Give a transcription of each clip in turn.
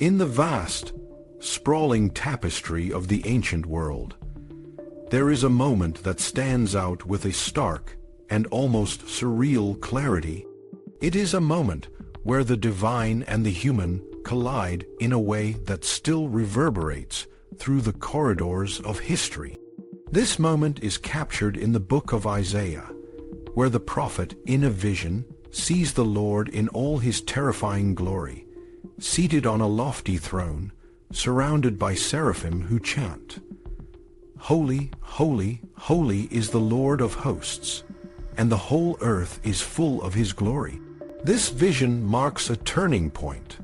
In the vast, sprawling tapestry of the ancient world, there is a moment that stands out with a stark and almost surreal clarity. It is a moment where the divine and the human collide in a way that still reverberates through the corridors of history. This moment is captured in the book of Isaiah, where the prophet, in a vision, sees the Lord in all his terrifying glory, seated on a lofty throne, surrounded by seraphim who chant, "Holy, holy, holy is the Lord of hosts, and the whole earth is full of his glory." This vision marks a turning point,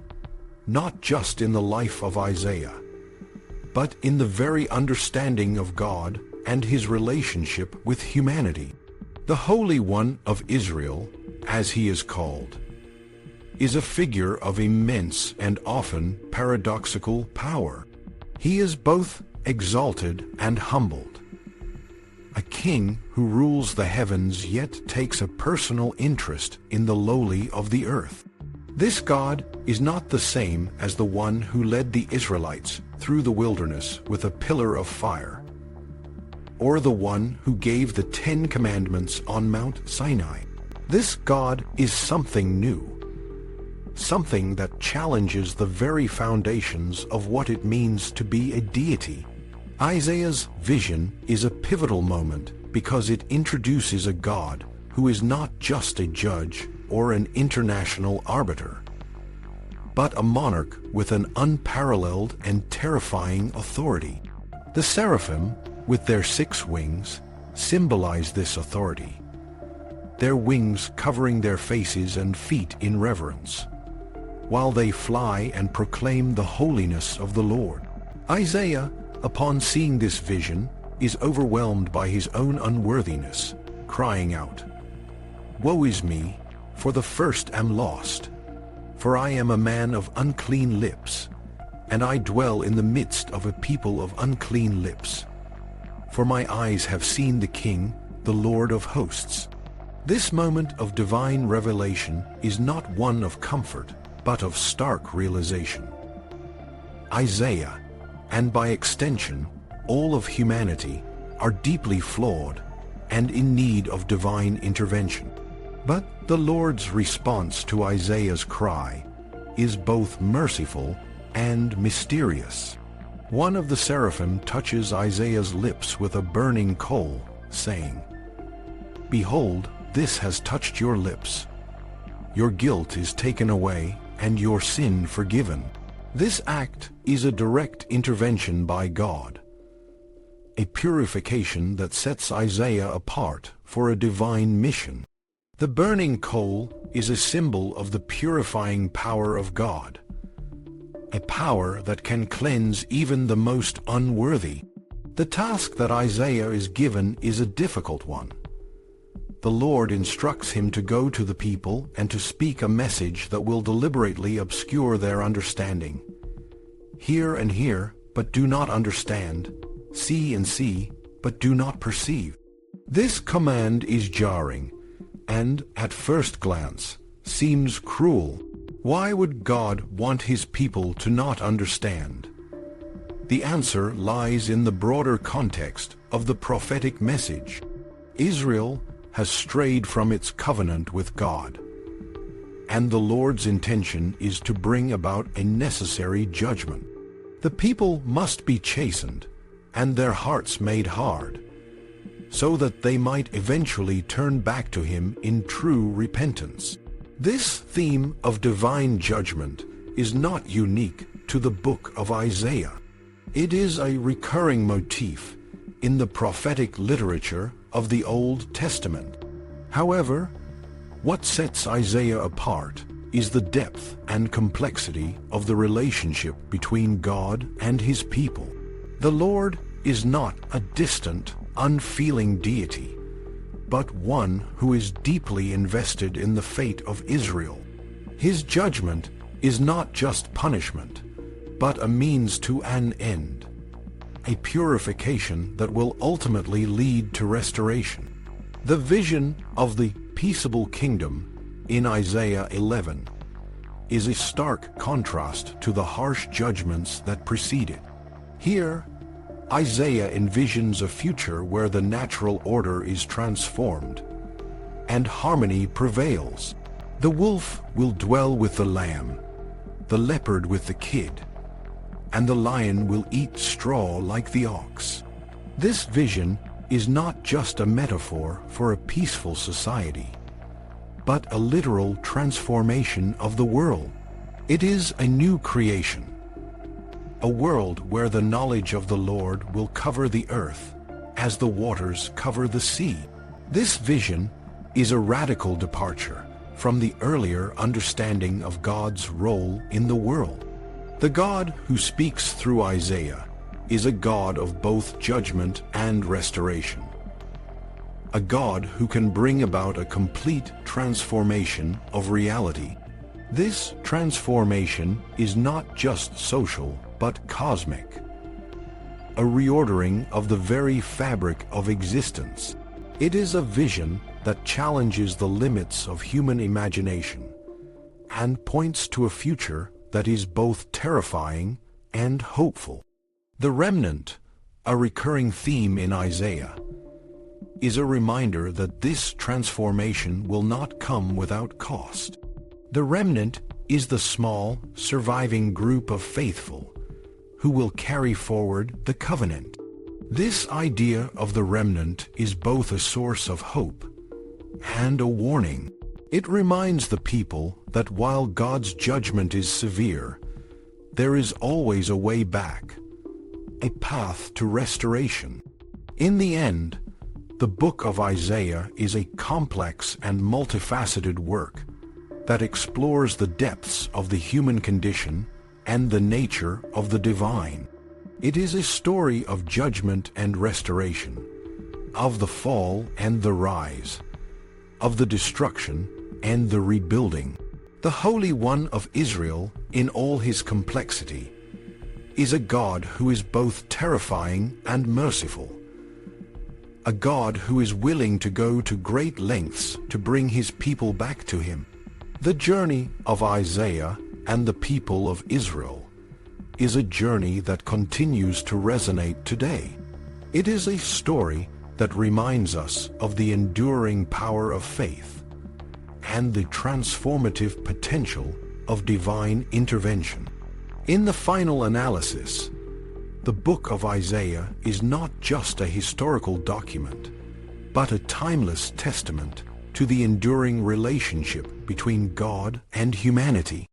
not just in the life of Isaiah, but in the very understanding of God and his relationship with humanity. The Holy One of Israel, as he is called, is a figure of immense and often paradoxical power. He is both exalted and humbled, a king who rules the heavens yet takes a personal interest in the lowly of the earth. This God is not the same as the one who led the Israelites through the wilderness with a pillar of fire, or the one who gave the 10 Commandments on Mount Sinai. This God is something new, something that challenges the very foundations of what it means to be a deity. Isaiah's vision is a pivotal moment because it introduces a God who is not just a judge or an international arbiter, but a monarch with an unparalleled and terrifying authority. The seraphim, with their 6 wings, symbolize this authority, their wings covering their faces and feet in reverence, while they fly and proclaim the holiness of the Lord. Isaiah, upon seeing this vision, is overwhelmed by his own unworthiness, crying out, "Woe is me, for the first am lost, for I am a man of unclean lips, and I dwell in the midst of a people of unclean lips. For my eyes have seen the King, the Lord of hosts." This moment of divine revelation is not one of comfort, but of stark realization. Isaiah, and by extension, all of humanity, are deeply flawed and in need of divine intervention. But the Lord's response to Isaiah's cry is both merciful and mysterious. One of the seraphim touches Isaiah's lips with a burning coal, saying, "Behold, this has touched your lips. Your guilt is taken away and your sin forgiven." This act is a direct intervention by God, a purification that sets Isaiah apart for a divine mission. The burning coal is a symbol of the purifying power of God, a power that can cleanse even the most unworthy. The task that Isaiah is given is a difficult one. The Lord instructs him to go to the people and to speak a message that will deliberately obscure their understanding. Hear and hear, but do not understand. See and see, but do not perceive. This command is jarring, and, at first glance, seems cruel. Why would God want his people to not understand? The answer lies in the broader context of the prophetic message. Israel has strayed from its covenant with God, and the Lord's intention is to bring about a necessary judgment. The people must be chastened, and their hearts made hard, so that they might eventually turn back to him in true repentance. This theme of divine judgment is not unique to the book of Isaiah. It is a recurring motif in the prophetic literature of the Old Testament. However, what sets Isaiah apart is the depth and complexity of the relationship between God and his people. The Lord is not a distant, unfeeling deity, but one who is deeply invested in the fate of Israel. His judgment is not just punishment, but a means to an end, a purification that will ultimately lead to restoration. The vision of the peaceable kingdom in Isaiah 11 is a stark contrast to the harsh judgments that precede it. Here, Isaiah envisions a future where the natural order is transformed and harmony prevails. The wolf will dwell with the lamb, the leopard with the kid, and the lion will eat straw like the ox. This vision is not just a metaphor for a peaceful society, but a literal transformation of the world. It is a new creation, a world where the knowledge of the Lord will cover the earth as the waters cover the sea. This vision is a radical departure from the earlier understanding of God's role in the world. The God who speaks through Isaiah is a God of both judgment and restoration, a God who can bring about a complete transformation of reality. This transformation is not just social, but cosmic, a reordering of the very fabric of existence. It is a vision that challenges the limits of human imagination and points to a future that is both terrifying and hopeful. The remnant, a recurring theme in Isaiah, is a reminder that this transformation will not come without cost. The remnant is the small, surviving group of faithful who will carry forward the covenant. This idea of the remnant is both a source of hope and a warning. It reminds the people that while God's judgment is severe, there is always a way back, a path to restoration. In the end, the book of Isaiah is a complex and multifaceted work that explores the depths of the human condition and the nature of the divine. It is a story of judgment and restoration, of the fall and the rise, of the destruction and the rebuilding. The Holy One of Israel, in all his complexity, is a God who is both terrifying and merciful, a God who is willing to go to great lengths to bring his people back to him. The journey of Isaiah and the people of Israel is a journey that continues to resonate today. It is a story that reminds us of the enduring power of faith and the transformative potential of divine intervention. In the final analysis, the book of Isaiah is not just a historical document, but a timeless testament to the enduring relationship between God and humanity.